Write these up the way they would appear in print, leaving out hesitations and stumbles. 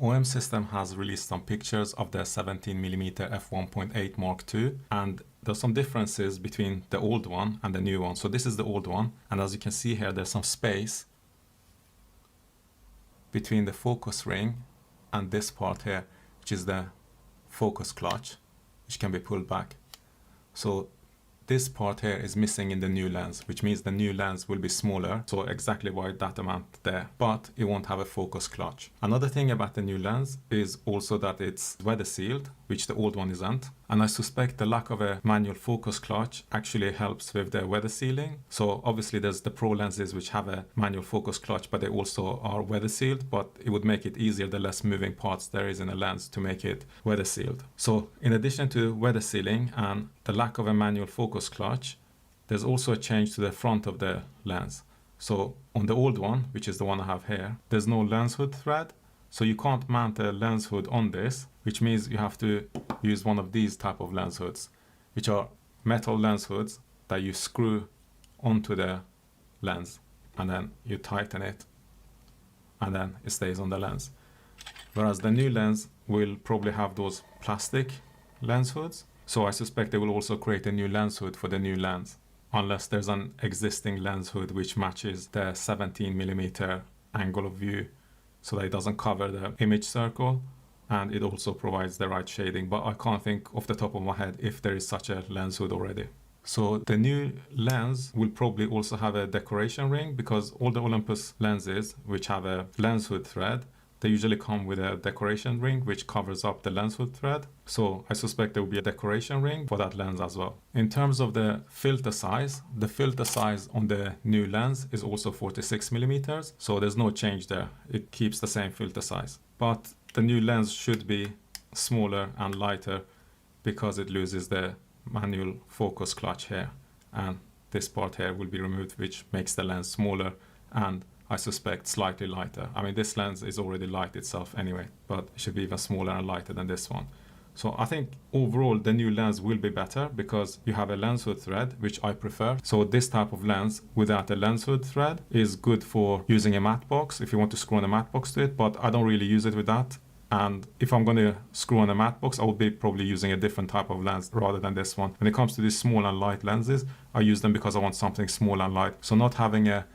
OM System has released some pictures of the 17mm f1.8 Mark II, and there's some differences between the old one and the new one. So this is the old one, and as you can see here, there's some space between the focus ring and this part here, which is the focus clutch, which can be pulled back. So this part here is missing in the new lens, which means the new lens will be smaller, so exactly why that amount there, but it won't have a focus clutch. Another thing about the new lens is also that it's weather sealed, which the old one isn't, and I suspect the lack of a manual focus clutch actually helps with the weather sealing. So obviously there's the pro lenses which have a manual focus clutch, but they also are weather sealed, but it would make it easier the less moving parts there is in a lens to make it weather sealed. So in addition to weather sealing and the lack of a manual focus clutch, there's also a change to the front of the lens. So on the old one, which is the one I have here, there's no lens hood thread, so you can't mount a lens hood on this, which means you have to use one of these type of lens hoods, which are metal lens hoods that you screw onto the lens and then you tighten it and then it stays on the lens. Whereas the new lens will probably have those plastic lens hoods. So I suspect they will also create a new lens hood for the new lens, unless there's an existing lens hood which matches the 17mm angle of view so that it doesn't cover the image circle and it also provides the right shading. But I can't think off the top of my head if there is such a lens hood already. So the new lens will probably also have a decoration ring, because all the Olympus lenses which have a lens hood thread, they usually come with a decoration ring which covers up the lens hood thread. So I suspect there will be a decoration ring for that lens as well. In terms of the filter size on the new lens is also 46mm. So there's no change there. It keeps the same filter size. But the new lens should be smaller and lighter because it loses the manual focus clutch here. And this part here will be removed, which makes the lens smaller and I suspect slightly lighter. I mean, this lens is already light itself anyway, but it should be even smaller and lighter than this one. So I think overall the new lens will be better because you have a lens hood thread, which I prefer. So this type of lens without a lens hood thread is good for using a matte box if you want to screw on a matte box to it, but I don't really use it with that. And if I'm going to screw on a matte box, I would be probably using a different type of lens rather than this one. When it comes to these small and light lenses, I use them because I want something small and light. So not having a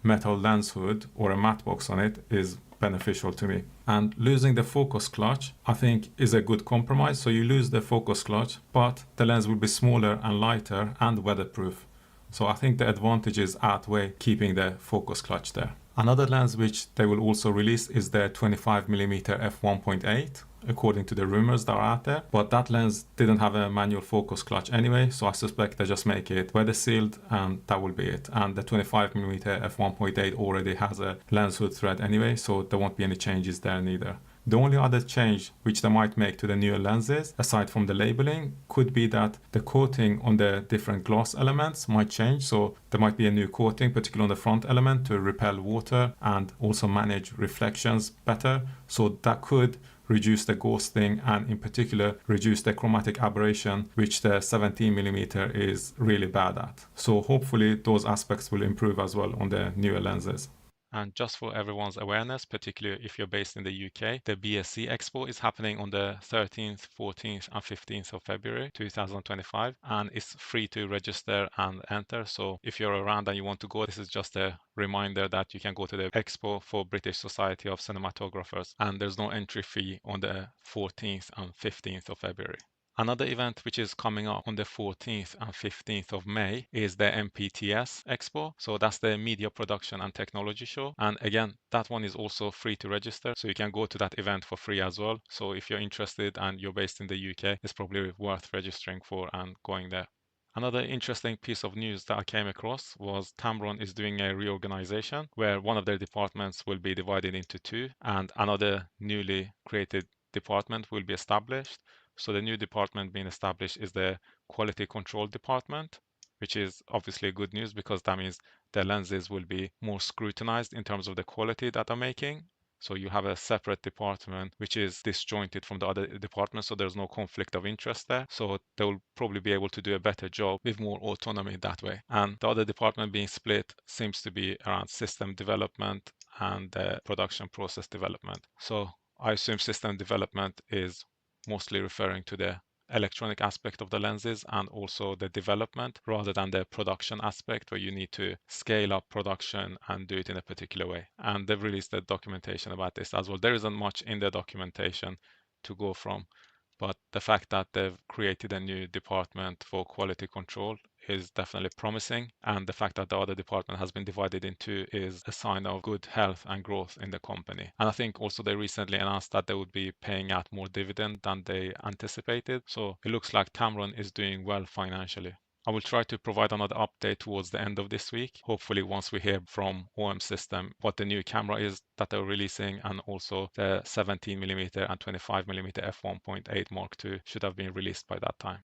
metal lens hood or a matte box on it is beneficial to me. And losing the focus clutch, I think, is a good compromise. So you lose the focus clutch, but the lens will be smaller and lighter and weatherproof. So I think the advantages outweigh keeping the focus clutch there. Another lens which they will also release is the 25mm f1.8, according to the rumors that are out there. But that lens didn't have a manual focus clutch anyway, so I suspect they just make it weather sealed and that will be it. And the 25mm f1.8 already has a lens hood thread anyway, so there won't be any changes there neither. The only other change which they might make to the newer lenses, aside from the labeling, could be that the coating on the different glass elements might change. So there might be a new coating, particularly on the front element, to repel water and also manage reflections better. So that could reduce the ghosting and in particular reduce the chromatic aberration, which the 17mm is really bad at. So hopefully those aspects will improve as well on the newer lenses. And just for everyone's awareness, particularly if you're based in the UK, the BSC Expo is happening on the 13th, 14th and 15th of February 2025, and it's free to register and enter. So if you're around and you want to go, this is just a reminder that you can go to the Expo for British Society of Cinematographers, and there's no entry fee on the 14th and 15th of February. Another event which is coming up on the 14th and 15th of May is the MPTS Expo. So that's the Media Production and Technology Show. And again, that one is also free to register. So you can go to that event for free as well. So if you're interested and you're based in the UK, it's probably worth registering for and going there. Another interesting piece of news that I came across was Tamron is doing a reorganization where one of their departments will be divided into two and another newly created department will be established. So the new department being established is the Quality Control Department, which is obviously good news because that means the lenses will be more scrutinized in terms of the quality that they're making. So you have a separate department which is disjointed from the other departments, so there's no conflict of interest there. So they will probably be able to do a better job with more autonomy that way. And the other department being split seems to be around system development and production process development. So I assume system development is mostly referring to the electronic aspect of the lenses and also the development rather than the production aspect where you need to scale up production and do it in a particular way. And they've released the documentation about this as well. There isn't much in the documentation to go from, but the fact that they've created a new department for quality control is definitely promising. And the fact that the other department has been divided into is a sign of good health and growth in the company. And I think also they recently announced that they would be paying out more dividend than they anticipated. So it looks like Tamron is doing well financially. I will try to provide another update towards the end of this week. Hopefully once we hear from OM System what the new camera is that they're releasing, and also the 17mm and 25mm f1.8 Mark II should have been released by that time.